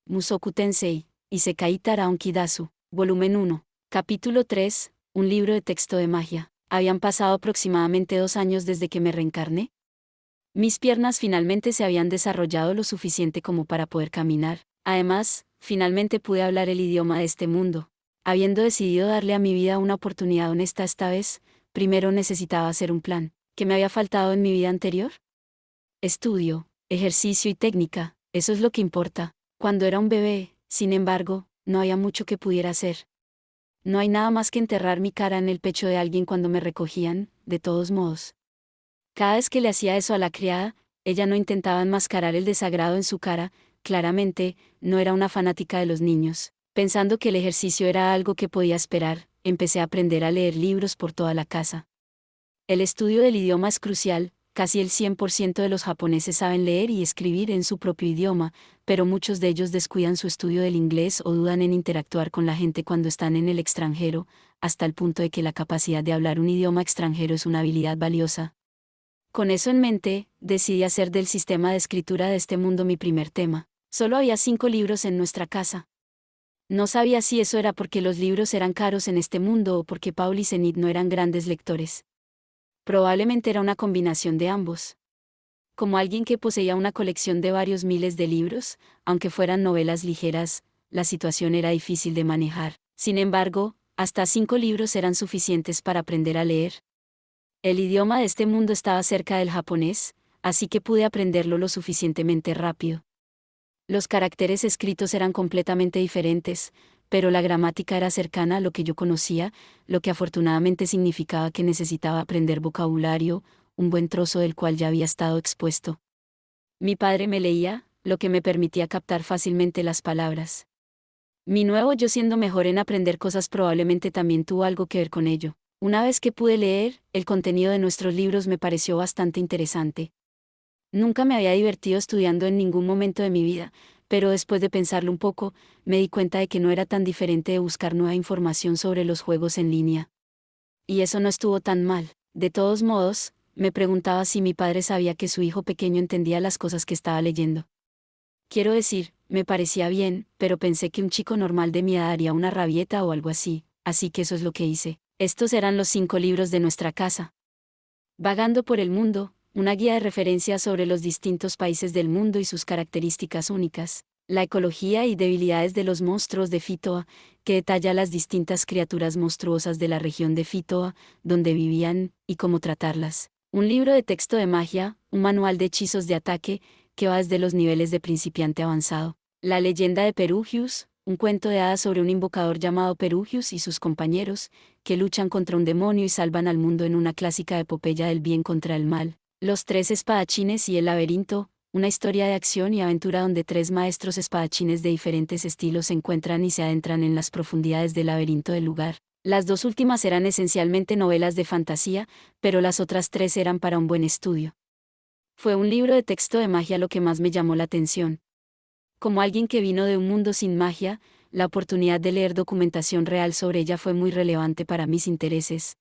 Musoku Tensei, Isekai Taraon Kidasu, volumen 1, capítulo 3, un libro de texto de magia. Habían pasado aproximadamente 2 años desde que me reencarné. Mis piernas finalmente se habían desarrollado lo suficiente como para poder caminar. Además, finalmente pude hablar el idioma de este mundo. Habiendo decidido darle a mi vida una oportunidad honesta esta vez, primero necesitaba hacer un plan. ¿Qué me había faltado en mi vida anterior? Estudio, ejercicio y técnica, eso es lo que importa. Cuando era un bebé, sin embargo, no había mucho que pudiera hacer. No hay nada más que enterrar mi cara en el pecho de alguien cuando me recogían, de todos modos. Cada vez que le hacía eso a la criada, ella no intentaba enmascarar el desagrado en su cara, claramente, no era una fanática de los niños. Pensando que el ejercicio era algo que podía esperar, empecé a aprender a leer libros por toda la casa. El estudio del idioma es crucial. Casi el 100% de los japoneses saben leer y escribir en su propio idioma, pero muchos de ellos descuidan su estudio del inglés o dudan en interactuar con la gente cuando están en el extranjero, hasta el punto de que la capacidad de hablar un idioma extranjero es una habilidad valiosa. Con eso en mente, decidí hacer del sistema de escritura de este mundo mi primer tema. Solo había 5 libros en nuestra casa. No sabía si eso era porque los libros eran caros en este mundo o porque Paul y Zenith no eran grandes lectores. Probablemente era una combinación de ambos. Como alguien que poseía una colección de varios miles de libros, aunque fueran novelas ligeras, la situación era difícil de manejar. Sin embargo, hasta 5 libros eran suficientes para aprender a leer. El idioma de este mundo estaba cerca del japonés, así que pude aprenderlo lo suficientemente rápido. Los caracteres escritos eran completamente diferentes, pero la gramática era cercana a lo que yo conocía, lo que afortunadamente significaba que necesitaba aprender vocabulario, un buen trozo del cual ya había estado expuesto. Mi padre me leía, lo que me permitía captar fácilmente las palabras. Mi nuevo yo siendo mejor en aprender cosas probablemente también tuvo algo que ver con ello. Una vez que pude leer, el contenido de nuestros libros me pareció bastante interesante. Nunca me había divertido estudiando en ningún momento de mi vida, pero después de pensarlo un poco, me di cuenta de que no era tan diferente de buscar nueva información sobre los juegos en línea. Y eso no estuvo tan mal. De todos modos, me preguntaba si mi padre sabía que su hijo pequeño entendía las cosas que estaba leyendo. Quiero decir, me parecía bien, pero pensé que un chico normal de mi edad haría una rabieta o algo así que eso es lo que hice. Estos eran los 5 libros de nuestra casa. Vagando por el mundo, una guía de referencia sobre los distintos países del mundo y sus características únicas, la ecología y debilidades de los monstruos de Fitoa, que detalla las distintas criaturas monstruosas de la región de Fitoa, donde vivían, y cómo tratarlas. Un libro de texto de magia, un manual de hechizos de ataque, que va desde los niveles de principiante avanzado. La leyenda de Perugius, un cuento de hadas sobre un invocador llamado Perugius y sus compañeros, que luchan contra un demonio y salvan al mundo en una clásica epopeya del bien contra el mal. Los 3 espadachines y el laberinto, una historia de acción y aventura donde 3 maestros espadachines de diferentes estilos se encuentran y se adentran en las profundidades del laberinto del lugar. Las 2 últimas eran esencialmente novelas de fantasía, pero las otras 3 eran para un buen estudio. Fue un libro de texto de magia lo que más me llamó la atención. Como alguien que vino de un mundo sin magia, la oportunidad de leer documentación real sobre ella fue muy relevante para mis intereses.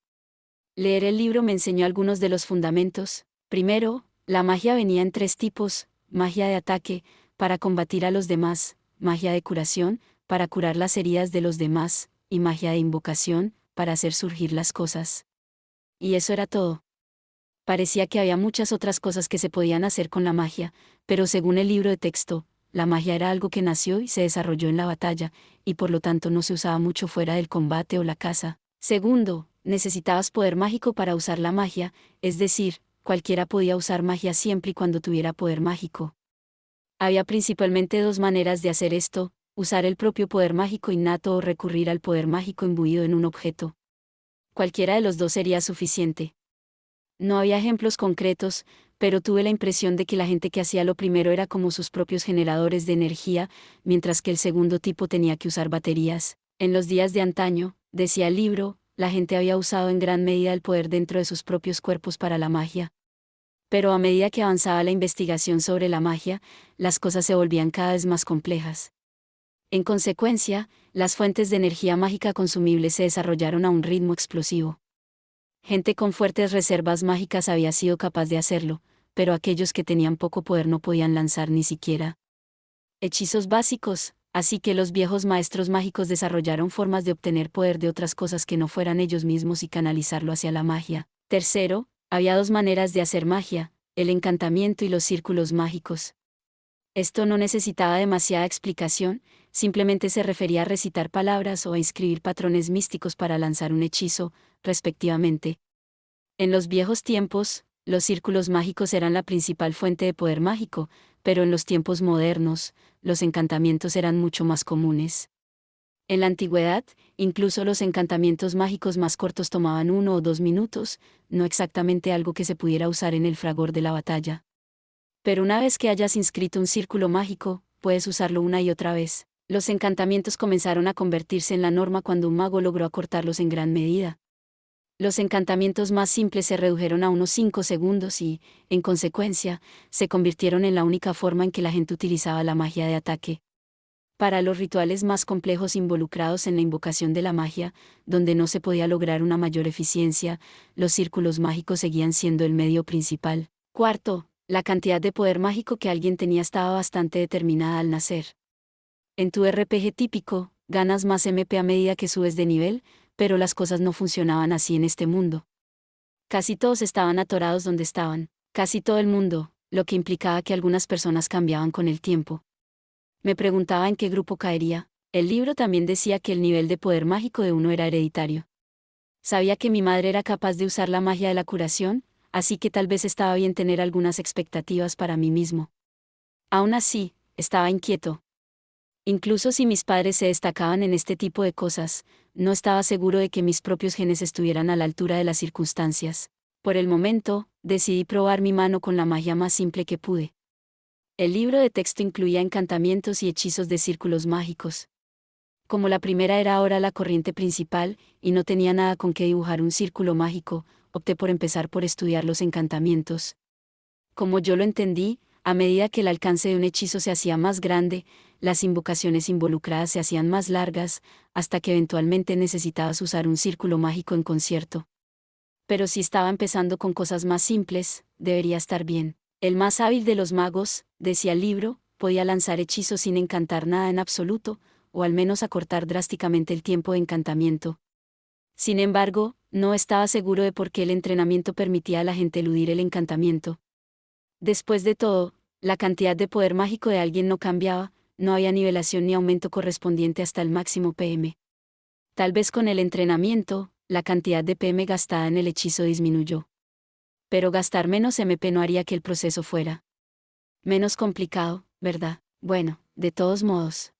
Leer el libro me enseñó algunos de los fundamentos. Primero, la magia venía en 3 tipos: magia de ataque, para combatir a los demás; magia de curación, para curar las heridas de los demás; y magia de invocación, para hacer surgir las cosas. Y eso era todo. Parecía que había muchas otras cosas que se podían hacer con la magia, pero según el libro de texto, la magia era algo que nació y se desarrolló en la batalla, y por lo tanto no se usaba mucho fuera del combate o la caza. Segundo, necesitabas poder mágico para usar la magia, es decir, cualquiera podía usar magia siempre y cuando tuviera poder mágico. Había principalmente 2 maneras de hacer esto: usar el propio poder mágico innato o recurrir al poder mágico imbuido en un objeto. Cualquiera de los 2 sería suficiente. No había ejemplos concretos, pero tuve la impresión de que la gente que hacía lo primero era como sus propios generadores de energía, mientras que el segundo tipo tenía que usar baterías. En los días de antaño, decía el libro, la gente había usado en gran medida el poder dentro de sus propios cuerpos para la magia. Pero a medida que avanzaba la investigación sobre la magia, las cosas se volvían cada vez más complejas. En consecuencia, las fuentes de energía mágica consumible se desarrollaron a un ritmo explosivo. Gente con fuertes reservas mágicas había sido capaz de hacerlo, pero aquellos que tenían poco poder no podían lanzar ni siquiera hechizos básicos, Así que los viejos maestros mágicos desarrollaron formas de obtener poder de otras cosas que no fueran ellos mismos y canalizarlo hacia la magia. Tercero, había dos maneras de hacer magia, el encantamiento y los círculos mágicos. Esto no necesitaba demasiada explicación, simplemente se refería a recitar palabras o a inscribir patrones místicos para lanzar un hechizo, respectivamente. En los viejos tiempos, los círculos mágicos eran la principal fuente de poder mágico, pero en los tiempos modernos, los encantamientos eran mucho más comunes. En la antigüedad, incluso los encantamientos mágicos más cortos tomaban 1 o 2 minutos, no exactamente algo que se pudiera usar en el fragor de la batalla. Pero una vez que hayas inscrito un círculo mágico, puedes usarlo una y otra vez. Los encantamientos comenzaron a convertirse en la norma cuando un mago logró acortarlos en gran medida. Los encantamientos más simples se redujeron a unos 5 segundos y, en consecuencia, se convirtieron en la única forma en que la gente utilizaba la magia de ataque. Para los rituales más complejos involucrados en la invocación de la magia, donde no se podía lograr una mayor eficiencia, los círculos mágicos seguían siendo el medio principal. Cuarto, la cantidad de poder mágico que alguien tenía estaba bastante determinada al nacer. En tu RPG típico, ganas más MP a medida que subes de nivel, pero las cosas no funcionaban así en este mundo. Casi todos estaban atorados donde estaban, casi todo el mundo, lo que implicaba que algunas personas cambiaban con el tiempo. Me preguntaba en qué grupo caería. El libro también decía que el nivel de poder mágico de uno era hereditario. Sabía que mi madre era capaz de usar la magia de la curación, así que tal vez estaba bien tener algunas expectativas para mí mismo. Aún así, estaba inquieto. Incluso si mis padres se destacaban en este tipo de cosas, no estaba seguro de que mis propios genes estuvieran a la altura de las circunstancias. Por el momento, decidí probar mi mano con la magia más simple que pude. El libro de texto incluía encantamientos y hechizos de círculos mágicos. Como la primera era ahora la corriente principal, y no tenía nada con qué dibujar un círculo mágico, opté por empezar por estudiar los encantamientos. Como yo lo entendí, a medida que el alcance de un hechizo se hacía más grande, las invocaciones involucradas se hacían más largas, hasta que eventualmente necesitabas usar un círculo mágico en concierto. Pero si estaba empezando con cosas más simples, debería estar bien. El más hábil de los magos, decía el libro, podía lanzar hechizos sin encantar nada en absoluto, o al menos acortar drásticamente el tiempo de encantamiento. Sin embargo, no estaba seguro de por qué el entrenamiento permitía a la gente eludir el encantamiento. Después de todo, la cantidad de poder mágico de alguien no cambiaba, no había nivelación ni aumento correspondiente hasta el máximo PM. Tal vez con el entrenamiento, la cantidad de PM gastada en el hechizo disminuyó. Pero gastar menos MP no haría que el proceso fuera menos complicado, ¿verdad? Bueno, de todos modos.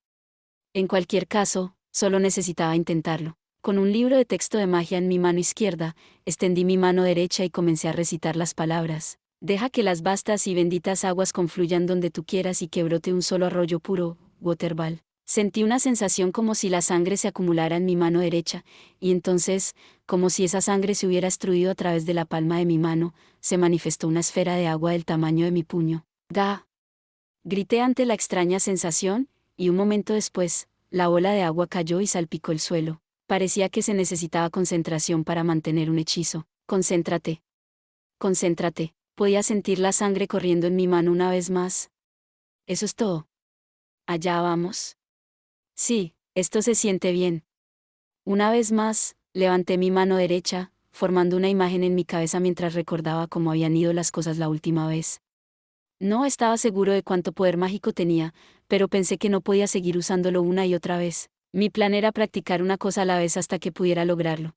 En cualquier caso, solo necesitaba intentarlo. Con un libro de texto de magia en mi mano izquierda, extendí mi mano derecha y comencé a recitar las palabras. Deja que las vastas y benditas aguas confluyan donde tú quieras y que brote un solo arroyo puro, Waterball. Sentí una sensación como si la sangre se acumulara en mi mano derecha, y entonces, como si esa sangre se hubiera extruido a través de la palma de mi mano, se manifestó una esfera de agua del tamaño de mi puño. ¡Ga! Grité ante la extraña sensación, y un momento después, la bola de agua cayó y salpicó el suelo. Parecía que se necesitaba concentración para mantener un hechizo. Concéntrate. Concéntrate. Podía sentir la sangre corriendo en mi mano una vez más. Eso es todo. Allá vamos. Sí, esto se siente bien. Una vez más, levanté mi mano derecha, formando una imagen en mi cabeza mientras recordaba cómo habían ido las cosas la última vez. No estaba seguro de cuánto poder mágico tenía, pero pensé que no podía seguir usándolo una y otra vez. Mi plan era practicar una cosa a la vez hasta que pudiera lograrlo.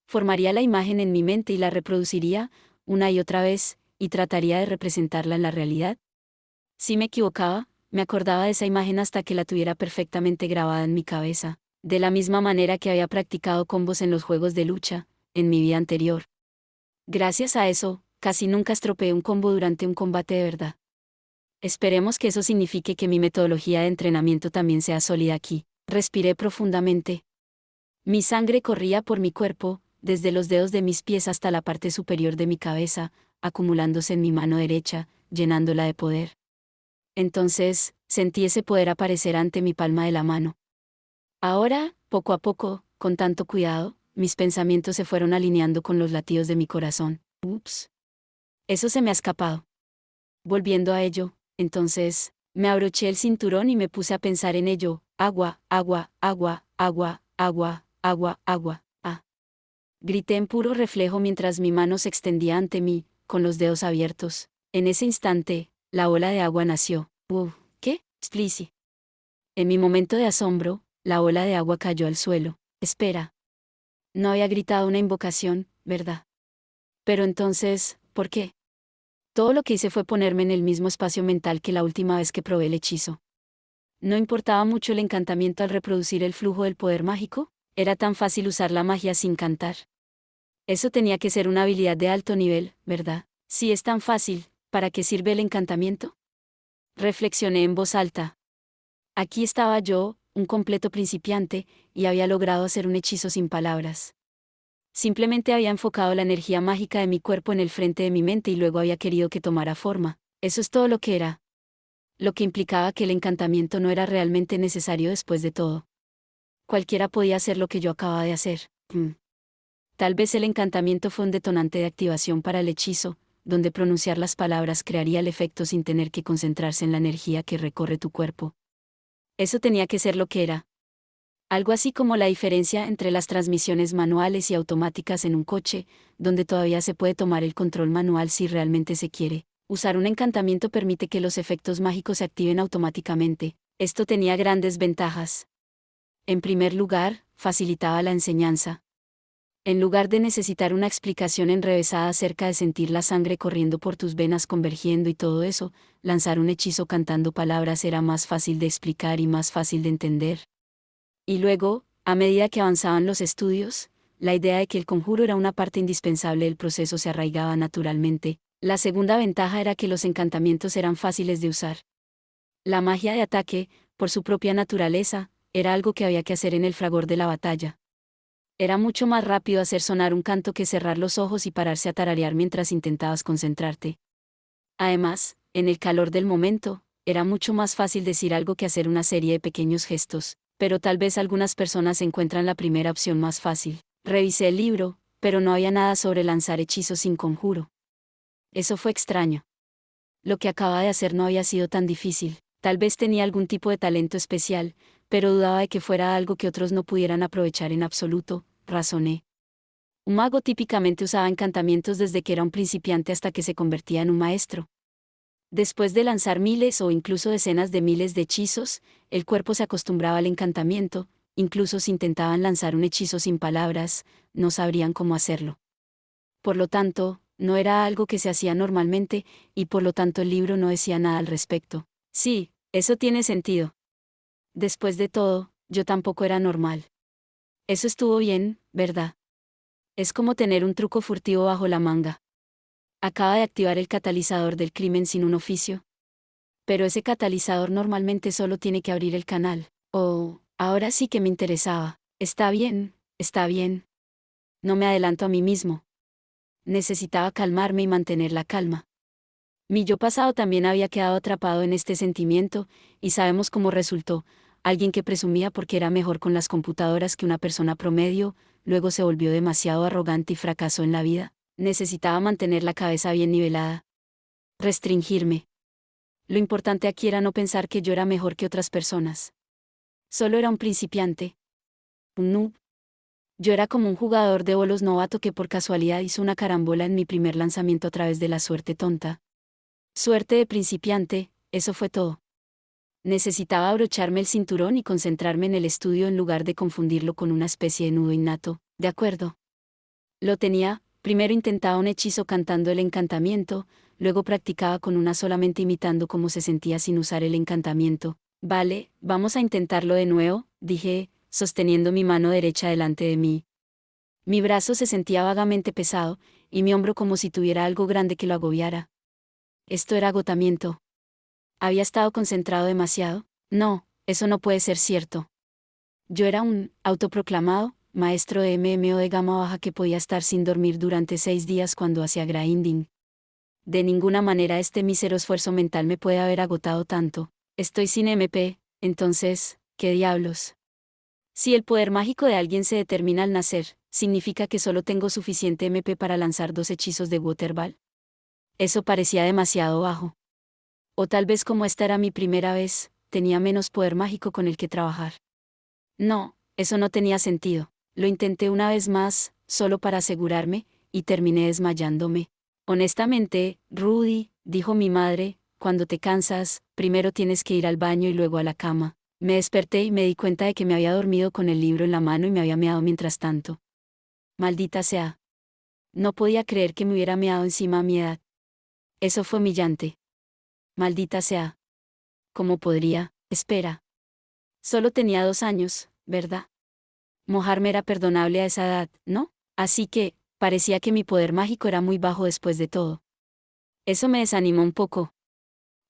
Formaría la imagen en mi mente y la reproduciría, una y otra vez, y trataría de representarla en la realidad. Si me equivocaba, me acordaba de esa imagen hasta que la tuviera perfectamente grabada en mi cabeza, de la misma manera que había practicado combos en los juegos de lucha, en mi vida anterior. Gracias a eso, casi nunca estropeé un combo durante un combate de verdad. Esperemos que eso signifique que mi metodología de entrenamiento también sea sólida aquí. Respiré profundamente. Mi sangre corría por mi cuerpo, desde los dedos de mis pies hasta la parte superior de mi cabeza, acumulándose en mi mano derecha, llenándola de poder. Entonces, sentí ese poder aparecer ante mi palma de la mano. Ahora, poco a poco, con tanto cuidado, mis pensamientos se fueron alineando con los latidos de mi corazón. Ups. Eso se me ha escapado. Volviendo a ello, entonces, Me abroché el cinturón y me puse a pensar en ello. Agua, agua, agua, agua, agua, agua, agua. Ah. Grité en puro reflejo mientras mi mano se extendía ante mí, con los dedos abiertos. En ese instante, la bola de agua nació. ¿Qué? Splissy. En mi momento de asombro, la bola de agua cayó al suelo. Espera. No había gritado una invocación, ¿verdad? Pero entonces, ¿por qué? Todo lo que hice fue ponerme en el mismo espacio mental que la última vez que probé el hechizo. ¿No importaba mucho el encantamiento al reproducir el flujo del poder mágico? Era tan fácil usar la magia sin cantar. Eso tenía que ser una habilidad de alto nivel, ¿verdad? Si es tan fácil, ¿para qué sirve el encantamiento? Reflexioné en voz alta. Aquí estaba yo, un completo principiante, y había logrado hacer un hechizo sin palabras. Simplemente había enfocado la energía mágica de mi cuerpo en el frente de mi mente y luego había querido que tomara forma. Eso es todo lo que era. Lo que implicaba que el encantamiento no era realmente necesario después de todo. Cualquiera podía hacer lo que yo acababa de hacer. Tal vez el encantamiento fue un detonante de activación para el hechizo, donde pronunciar las palabras crearía el efecto sin tener que concentrarse en la energía que recorre tu cuerpo. Eso tenía que ser lo que era. Algo así como la diferencia entre las transmisiones manuales y automáticas en un coche, donde todavía se puede tomar el control manual si realmente se quiere. Usar un encantamiento permite que los efectos mágicos se activen automáticamente. Esto tenía grandes ventajas. En primer lugar, facilitaba la enseñanza. En lugar de necesitar una explicación enrevesada acerca de sentir la sangre corriendo por tus venas convergiendo y todo eso, lanzar un hechizo cantando palabras era más fácil de explicar y más fácil de entender. Y luego, a medida que avanzaban los estudios, la idea de que el conjuro era una parte indispensable del proceso se arraigaba naturalmente. La segunda ventaja era que los encantamientos eran fáciles de usar. La magia de ataque, por su propia naturaleza, era algo que había que hacer en el fragor de la batalla. Era mucho más rápido hacer sonar un canto que cerrar los ojos y pararse a tararear mientras intentabas concentrarte. Además, en el calor del momento, era mucho más fácil decir algo que hacer una serie de pequeños gestos, pero tal vez algunas personas encuentran la primera opción más fácil. Revisé el libro, pero no había nada sobre lanzar hechizos sin conjuro. Eso fue extraño. Lo que acababa de hacer no había sido tan difícil. Tal vez tenía algún tipo de talento especial, pero dudaba de que fuera algo que otros no pudieran aprovechar en absoluto, razoné. Un mago típicamente usaba encantamientos desde que era un principiante hasta que se convertía en un maestro. Después de lanzar miles o incluso decenas de miles de hechizos, el cuerpo se acostumbraba al encantamiento, incluso si intentaban lanzar un hechizo sin palabras, no sabrían cómo hacerlo. Por lo tanto, no era algo que se hacía normalmente, y por lo tanto el libro no decía nada al respecto. Sí, eso tiene sentido. Después de todo, yo tampoco era normal. Eso estuvo bien, ¿verdad? Es como tener un truco furtivo bajo la manga. Acaba de activar el catalizador del crimen sin un oficio. Pero ese catalizador normalmente solo tiene que abrir el canal. Oh, ahora sí que me interesaba. Está bien, está bien. No me adelanto a mí mismo. Necesitaba calmarme y mantener la calma. Mi yo pasado también había quedado atrapado en este sentimiento, y sabemos cómo resultó. Alguien que presumía porque era mejor con las computadoras que una persona promedio, luego se volvió demasiado arrogante y fracasó en la vida. Necesitaba mantener la cabeza bien nivelada. Restringirme. Lo importante aquí era no pensar que yo era mejor que otras personas. Solo era un principiante. Un noob. Yo era como un jugador de bolos novato que por casualidad hizo una carambola en mi primer lanzamiento a través de la suerte tonta. Suerte de principiante, eso fue todo. Necesitaba abrocharme el cinturón y concentrarme en el estudio en lugar de confundirlo con una especie de nudo innato. De acuerdo. Lo tenía. Primero intentaba un hechizo cantando el encantamiento, luego practicaba con una solamente imitando cómo se sentía sin usar el encantamiento. Vale, vamos a intentarlo de nuevo, dije, sosteniendo mi mano derecha delante de mí. Mi brazo se sentía vagamente pesado, y mi hombro como si tuviera algo grande que lo agobiara. Esto era agotamiento. ¿Había estado concentrado demasiado? No, eso no puede ser cierto. Yo era un autoproclamado maestro de MMO de gama baja que podía estar sin dormir durante 6 días cuando hacía grinding. De ninguna manera este mísero esfuerzo mental me puede haber agotado tanto. Estoy sin MP, entonces, ¿qué diablos? Si el poder mágico de alguien se determina al nacer, ¿significa que solo tengo suficiente MP para lanzar 2 hechizos de Waterball? Eso parecía demasiado bajo. O tal vez como esta era mi primera vez, tenía menos poder mágico con el que trabajar. No, eso no tenía sentido. Lo intenté una vez más, solo para asegurarme, y terminé desmayándome. Honestamente, Rudy, dijo mi madre, cuando te cansas, primero tienes que ir al baño y luego a la cama. Me desperté y me di cuenta de que me había dormido con el libro en la mano y me había meado mientras tanto. Maldita sea. No podía creer que me hubiera meado encima a mi edad. Eso fue humillante. Maldita sea. ¿Cómo podría? Espera. Solo tenía 2 años, ¿verdad? Mojarme era perdonable a esa edad, ¿no? Así que, parecía que mi poder mágico era muy bajo después de todo. Eso me desanimó un poco.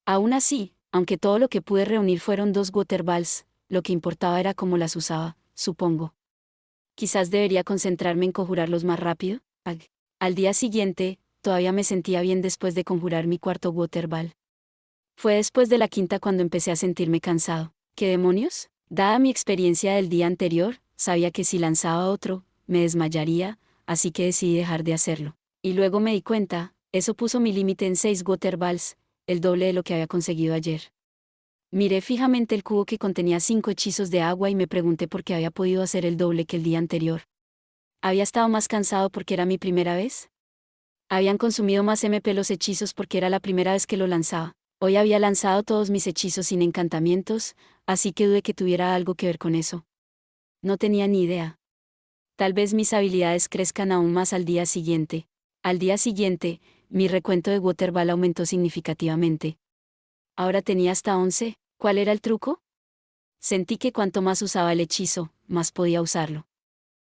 Aún así, aunque todo lo que pude reunir fueron 2 waterballs, lo que importaba era cómo las usaba, supongo. Quizás debería concentrarme en conjurarlos más rápido. Al día siguiente, todavía me sentía bien después de conjurar mi cuarto waterball. Fue después de la quinta cuando empecé a sentirme cansado. ¿Qué demonios? Dada mi experiencia del día anterior, sabía que si lanzaba otro, me desmayaría, así que decidí dejar de hacerlo. Y luego me di cuenta, eso puso mi límite en 6 waterballs, el doble de lo que había conseguido ayer. Miré fijamente el cubo que contenía 5 hechizos de agua y me pregunté por qué había podido hacer el doble que el día anterior. ¿Había estado más cansado porque era mi primera vez? ¿Habían consumido más MP los hechizos porque era la primera vez que lo lanzaba? Hoy había lanzado todos mis hechizos sin encantamientos, así que dudé que tuviera algo que ver con eso. No tenía ni idea. Tal vez mis habilidades crezcan aún más al día siguiente. Al día siguiente, mi recuento de Waterball aumentó significativamente. Ahora tenía hasta 11. ¿Cuál era el truco? Sentí que cuanto más usaba el hechizo, más podía usarlo.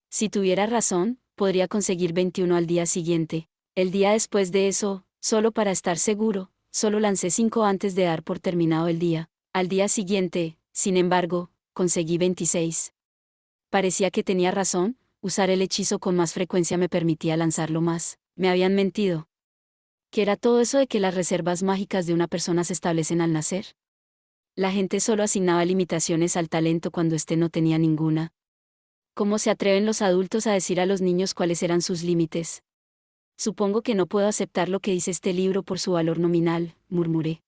Si tuviera razón, podría conseguir 21 al día siguiente. El día después de eso, solo para estar seguro, solo lancé 5 antes de dar por terminado el día. Al día siguiente, sin embargo, conseguí 26. Parecía que tenía razón, usar el hechizo con más frecuencia me permitía lanzarlo más. Me habían mentido. ¿Qué era todo eso de que las reservas mágicas de una persona se establecen al nacer? La gente solo asignaba limitaciones al talento cuando éste no tenía ninguna. ¿Cómo se atreven los adultos a decir a los niños cuáles eran sus límites? Supongo que no puedo aceptar lo que dice este libro por su valor nominal, murmuré.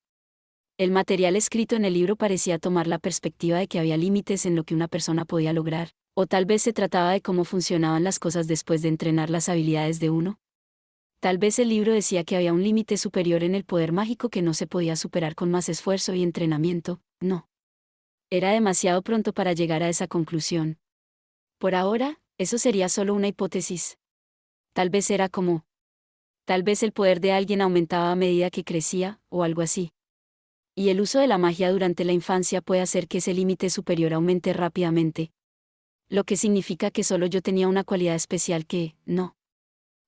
El material escrito en el libro parecía tomar la perspectiva de que había límites en lo que una persona podía lograr, o tal vez se trataba de cómo funcionaban las cosas después de entrenar las habilidades de uno. Tal vez el libro decía que había un límite superior en el poder mágico que no se podía superar con más esfuerzo y entrenamiento. No. Era demasiado pronto para llegar a esa conclusión. Por ahora, eso sería solo una hipótesis. Tal vez era como... Tal vez el poder de alguien aumentaba a medida que crecía, o algo así. Y el uso de la magia durante la infancia puede hacer que ese límite superior aumente rápidamente. Lo que significa que solo yo tenía una cualidad especial que, no.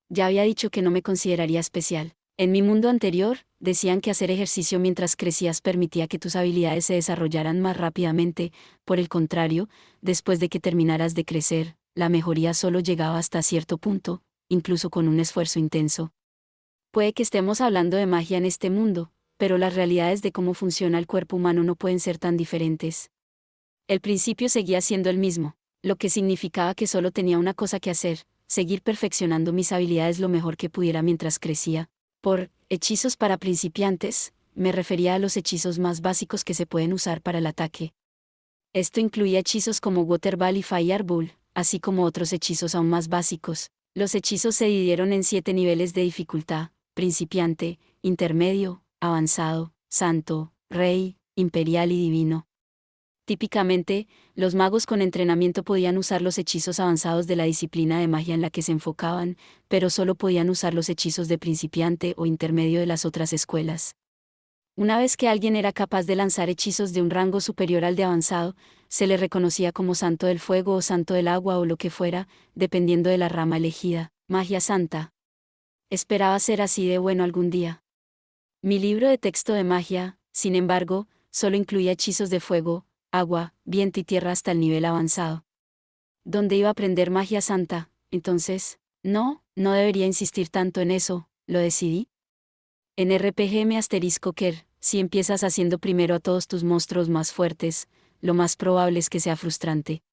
Ya había dicho que no me consideraría especial. En mi mundo anterior, decían que hacer ejercicio mientras crecías permitía que tus habilidades se desarrollaran más rápidamente. Por el contrario, después de que terminaras de crecer, la mejoría solo llegaba hasta cierto punto, incluso con un esfuerzo intenso. Puede que estemos hablando de magia en este mundo, pero las realidades de cómo funciona el cuerpo humano no pueden ser tan diferentes. El principio seguía siendo el mismo, lo que significaba que solo tenía una cosa que hacer: seguir perfeccionando mis habilidades lo mejor que pudiera mientras crecía. Por hechizos para principiantes, me refería a los hechizos más básicos que se pueden usar para el ataque. Esto incluía hechizos como Waterball y Fireball, así como otros hechizos aún más básicos. Los hechizos se dividieron en 7 niveles de dificultad: principiante, intermedio, avanzado, santo, rey, imperial y divino. Típicamente, los magos con entrenamiento podían usar los hechizos avanzados de la disciplina de magia en la que se enfocaban, pero solo podían usar los hechizos de principiante o intermedio de las otras escuelas. Una vez que alguien era capaz de lanzar hechizos de un rango superior al de avanzado, se le reconocía como santo del fuego o santo del agua o lo que fuera, dependiendo de la rama elegida. Magia santa. Esperaba ser así de bueno algún día. Mi libro de texto de magia, sin embargo, solo incluía hechizos de fuego, agua, viento y tierra hasta el nivel avanzado. ¿Dónde iba a aprender magia santa, entonces? No debería insistir tanto en eso, lo decidí. En RPG si empiezas haciendo primero a todos tus monstruos más fuertes, lo más probable es que sea frustrante.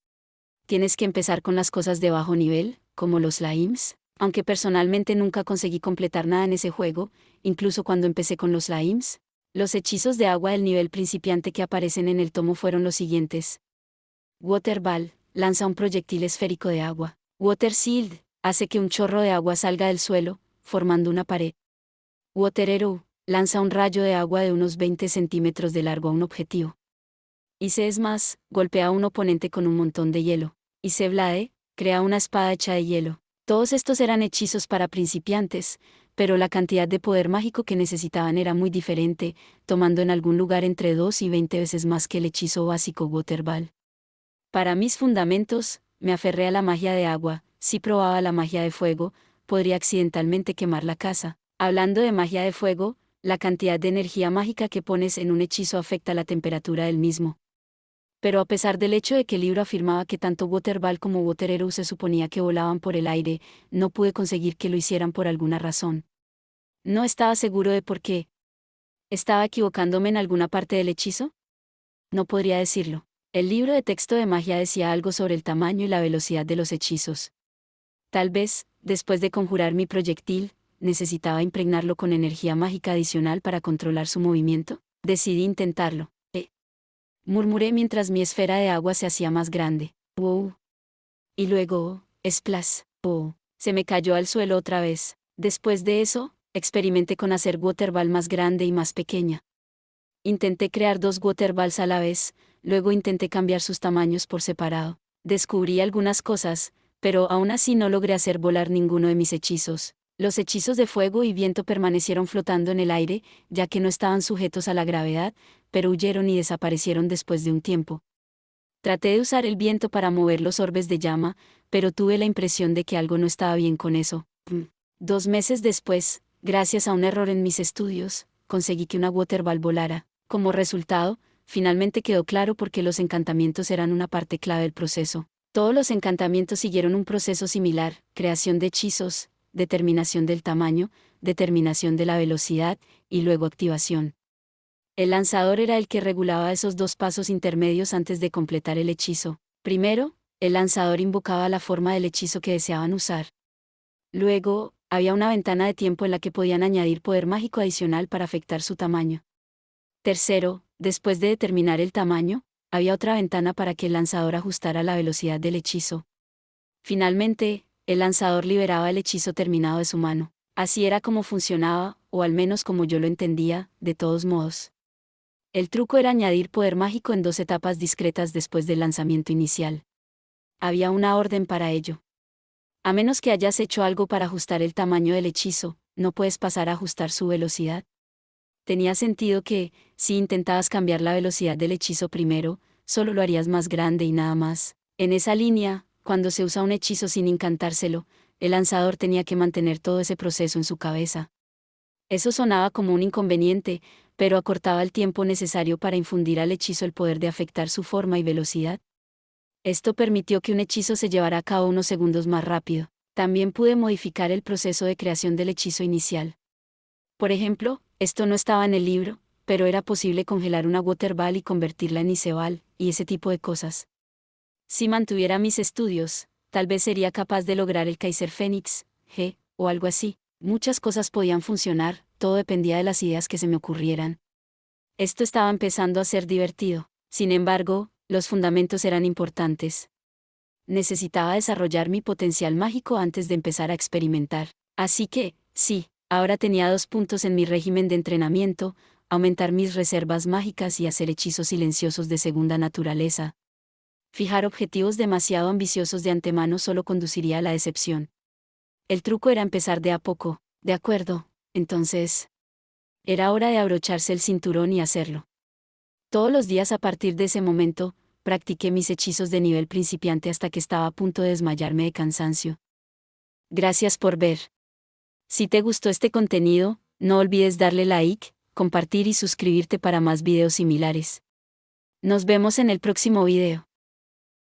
Tienes que empezar con las cosas de bajo nivel, como los slimes. Aunque personalmente nunca conseguí completar nada en ese juego, incluso cuando empecé con los slimes, Los hechizos de agua del nivel principiante que aparecen en el tomo fueron los siguientes. Water Ball, lanza un proyectil esférico de agua. Water Shield, hace que un chorro de agua salga del suelo, formando una pared. Water Arrow, lanza un rayo de agua de unos 20 centímetros de largo a un objetivo. Ice Smash, golpea a un oponente con un montón de hielo. Ice Blade, crea una espada hecha de hielo. Todos estos eran hechizos para principiantes, pero la cantidad de poder mágico que necesitaban era muy diferente, tomando en algún lugar entre 2 y 20 veces más que el hechizo básico Water Ball. Para mis fundamentos, me aferré a la magia de agua. Si probaba la magia de fuego, podría accidentalmente quemar la casa. Hablando de magia de fuego, la cantidad de energía mágica que pones en un hechizo afecta la temperatura del mismo. Pero a pesar del hecho de que el libro afirmaba que tanto Water Ball como Water Arrow se suponía que volaban por el aire, no pude conseguir que lo hicieran por alguna razón. No estaba seguro de por qué. ¿Estaba equivocándome en alguna parte del hechizo? No podría decirlo. El libro de texto de magia decía algo sobre el tamaño y la velocidad de los hechizos. Tal vez, después de conjurar mi proyectil, necesitaba impregnarlo con energía mágica adicional para controlar su movimiento. Decidí intentarlo. Murmuré mientras mi esfera de agua se hacía más grande. ¡Wow! Y luego, splash. ¡Oh! Se me cayó al suelo otra vez. Después de eso, experimenté con hacer water ball más grande y más pequeña. Intenté crear 2 water balls a la vez, luego intenté cambiar sus tamaños por separado. Descubrí algunas cosas, pero aún así no logré hacer volar ninguno de mis hechizos. Los hechizos de fuego y viento permanecieron flotando en el aire, ya que no estaban sujetos a la gravedad, pero huyeron y desaparecieron después de un tiempo. Traté de usar el viento para mover los orbes de llama, pero tuve la impresión de que algo no estaba bien con eso. 2 meses después, gracias a un error en mis estudios, conseguí que una water ball volara. Como resultado, finalmente quedó claro por qué los encantamientos eran una parte clave del proceso. Todos los encantamientos siguieron un proceso similar: creación de hechizos, determinación del tamaño, determinación de la velocidad, y luego activación. El lanzador era el que regulaba esos 2 pasos intermedios antes de completar el hechizo. Primero, el lanzador invocaba la forma del hechizo que deseaban usar. Luego, había una ventana de tiempo en la que podían añadir poder mágico adicional para afectar su tamaño. Tercero, después de determinar el tamaño, había otra ventana para que el lanzador ajustara la velocidad del hechizo. Finalmente, el lanzador liberaba el hechizo terminado de su mano. Así era como funcionaba, o al menos como yo lo entendía, de todos modos. El truco era añadir poder mágico en 2 etapas discretas después del lanzamiento inicial. Había una orden para ello. A menos que hayas hecho algo para ajustar el tamaño del hechizo, no puedes pasar a ajustar su velocidad. Tenía sentido que, si intentabas cambiar la velocidad del hechizo primero, solo lo harías más grande y nada más. En esa línea, cuando se usa un hechizo sin incantárselo, el lanzador tenía que mantener todo ese proceso en su cabeza. Eso sonaba como un inconveniente, pero acortaba el tiempo necesario para infundir al hechizo el poder de afectar su forma y velocidad. Esto permitió que un hechizo se llevara a cabo unos segundos más rápido. También pude modificar el proceso de creación del hechizo inicial. Por ejemplo, esto no estaba en el libro, pero era posible congelar una water ball y convertirla en ice ball, y ese tipo de cosas. Si mantuviera mis estudios, tal vez sería capaz de lograr el Kaiser Phoenix, o algo así. Muchas cosas podían funcionar, todo dependía de las ideas que se me ocurrieran. Esto estaba empezando a ser divertido. Sin embargo, los fundamentos eran importantes. Necesitaba desarrollar mi potencial mágico antes de empezar a experimentar. Así que, sí, ahora tenía 2 puntos en mi régimen de entrenamiento: aumentar mis reservas mágicas y hacer hechizos silenciosos de segunda naturaleza. Fijar objetivos demasiado ambiciosos de antemano solo conduciría a la decepción. El truco era empezar de a poco. De acuerdo, entonces. Era hora de abrocharse el cinturón y hacerlo. Todos los días a partir de ese momento, practiqué mis hechizos de nivel principiante hasta que estaba a punto de desmayarme de cansancio. Gracias por ver. Si te gustó este contenido, no olvides darle like, compartir y suscribirte para más videos similares. Nos vemos en el próximo video.